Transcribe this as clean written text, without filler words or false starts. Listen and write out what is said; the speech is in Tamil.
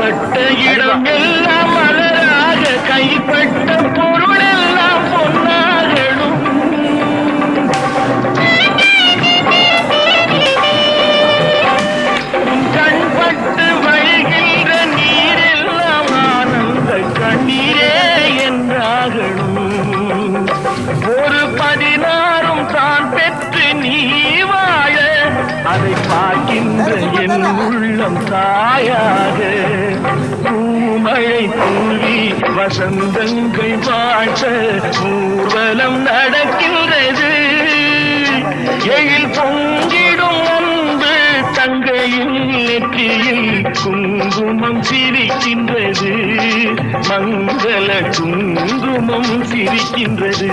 பட்ட இடம் எல்லாம் மலராக கைப்பட்ட பொருள் எல்லாம் பொன்னாகணும். கண்பட்டு வழிகின்ற நீரெல்லாம் ஆனந்த கண்ணீரே என்றாகணும். ஒரு 16 தான் பெற்று நீ வாழ அதை பார்க்கின்ற என் உள்ளம் தாயாக பூமழை தூவி வசந்தங்கள் வாழ்த்த ஊர்வலம் நடக்கின்றது. எழில் பொங்கிடும் அன்பு தங்கையில் நெற்றியில் குங்குமம் சிரிக்கின்றது. மங்கள குங்குமம் சிரிக்கின்றது.